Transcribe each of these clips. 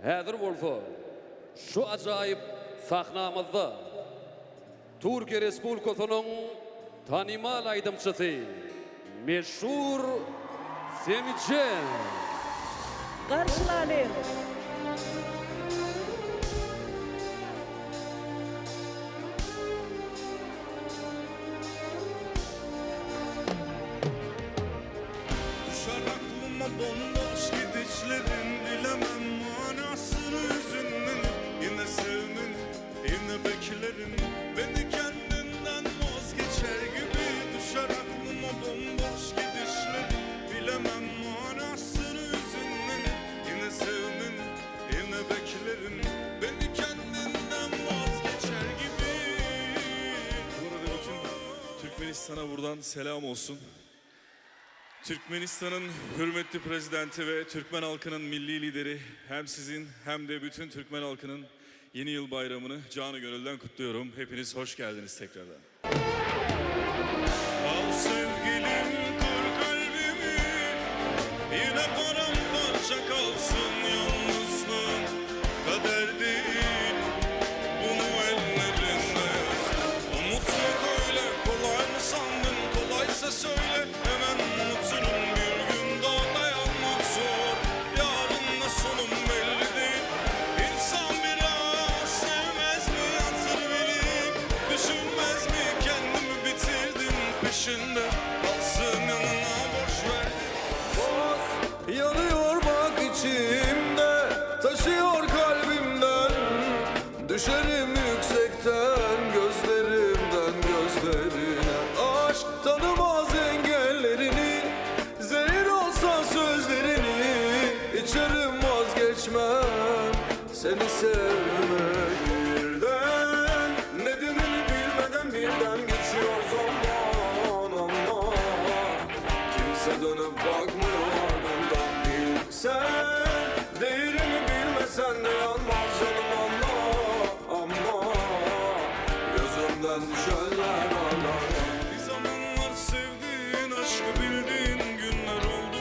Hazır bolsa, şu acayip sahnamızda Türkiye Respublikasynyň tanymal aýdymçysy, meşhur Semicen. Karşılanın. Düşer aklıma bomboş gidişlerin, bilemem manasını hüzünlerin. Yine sevmin, yine beklerim, beni kendinden vazgeçer gibi. Düşer aklıma bomboş gidişlerin, bilemem manasını hüzünlerin. Yine sevmin, yine beklerim, beni kendinden vazgeçer gibi. Bu arada bütün Türkmenistan'a buradan selam olsun. Türkmenistan'ın hürmetli prezidenti ve Türkmen halkının milli lideri hem sizin hem de bütün Türkmen halkının yeni yıl bayramını canı gönülden kutluyorum. Hepiniz hoş geldiniz tekrardan. Al sevgilim kır kalbimi, yine paramparça kalsın yalnızlığın kader değil. Bunu ellerinde unutmak öyle kolay mı sandın? Kolaysa söyle hemen unuturum. Bir gün daha dayanmak zor, yarın da sonum belli değil. İnsan biraz sevmez mi, hatır bilip düşünmez mi? Kendimi bitirdim peşinde, kalsın yanına boş verdim. Yanıyor bak içimde, taşıyor kalbimden. Düşerim yüksekten, gözlerimden gözlerine. Aşk tanımaz engellerini, zehir olsa sözlerini. İçerim vazgeçmem, seni sevmekten. Nedenini bilmeden birden geçiyor zaman ama kimse dönüp bakmıyor ardından değil. Sen değerini bilmesen de yanmaz canım ama gözümden düşenler hala. Bir zamanlar sevdiğin, aşkı bildiğin günler oldu.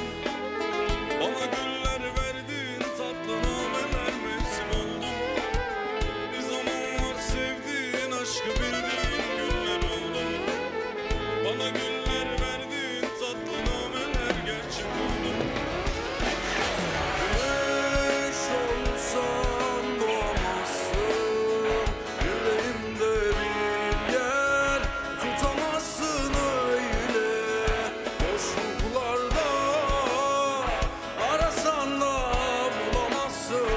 Bana güller verdiğin, tatlı nameler mevsim oldu. Bir zamanlar sevdiğin, aşkı bildiğin günler oldu. Bana güller verdiğin, tatlı nameler gerçek oldu. Güneş olsan doğamazsın, yüreğimde bir yer tutamazsın öyle. Boşluklarda arasan da bulamazsın.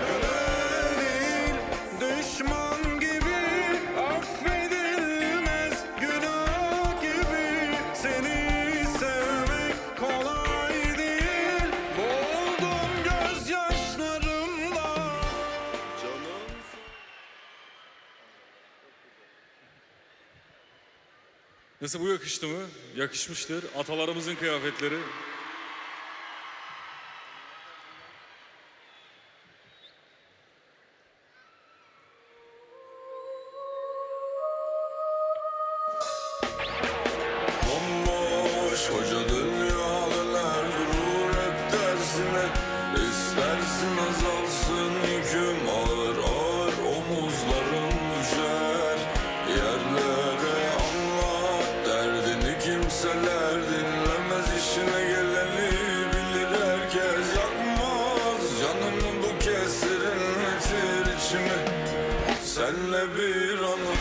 Gönül düşman gibi affedilmez, günah gibi seni sevmek kolay değil. Boğuldum gözyaşlarımla canım. Nasıl, bu yakıştı mı? Yakışmıştır. Atalarımızın kıyafetleri. Bomboş koca dünya döner durur hep tersine. İstersin azalsın yüküm, ağır ağır omuzlarım düşer yerlere. Anlat derdini, kimseler dinlemez, işine geleni bilir herkes. Yakmaz canımı bu kez, serinletir içimi senle bir anı.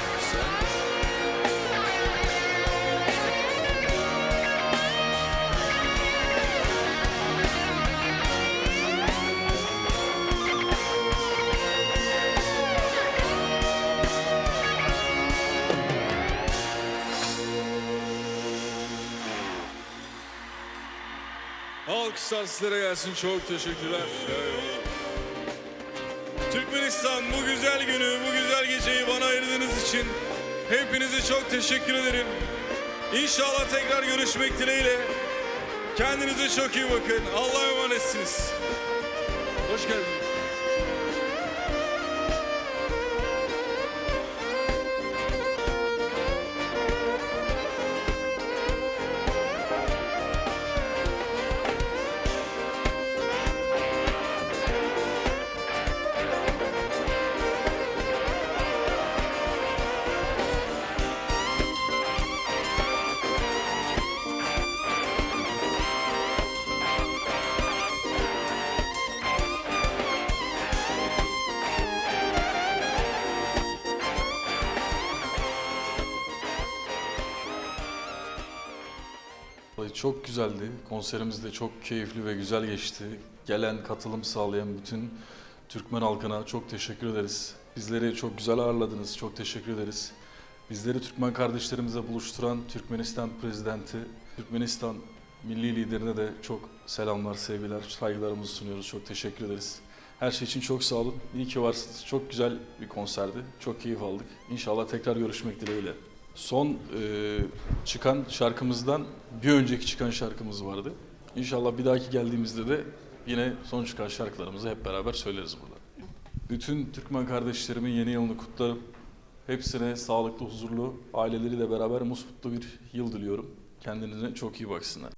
Alkışlar sizlere gelsin. Çok teşekkürler. Türkmenistan, bu güzel günü, bu güzel geceyi bana ayırdığınız için hepinize çok teşekkür ederim. İnşallah tekrar görüşmek dileğiyle. Kendinize çok iyi bakın. Allah'a emanetsiniz. Hoş geldiniz. Çok güzeldi. Konserimiz de çok keyifli ve güzel geçti. Gelen, katılım sağlayan bütün Türkmen halkına çok teşekkür ederiz. Bizleri çok güzel ağırladınız. Çok teşekkür ederiz. Bizleri Türkmen kardeşlerimize buluşturan Türkmenistan Prezidenti, Türkmenistan Milli Liderine de çok selamlar, sevgiler, saygılarımızı sunuyoruz. Çok teşekkür ederiz. Her şey için çok sağ olun. İyi ki varsınız. Çok güzel bir konserdi. Çok keyif aldık. İnşallah tekrar görüşmek dileğiyle. Son çıkan şarkımızdan bir önceki çıkan şarkımız vardı. İnşallah bir dahaki geldiğimizde de yine son çıkan şarkılarımızı hep beraber söyleriz burada. Bütün Türkmen kardeşlerimin yeni yılını kutlarım. Hepsine sağlıklı, huzurlu, aileleriyle beraber mutlu bir yıl diliyorum. Kendinize çok iyi baksınlar.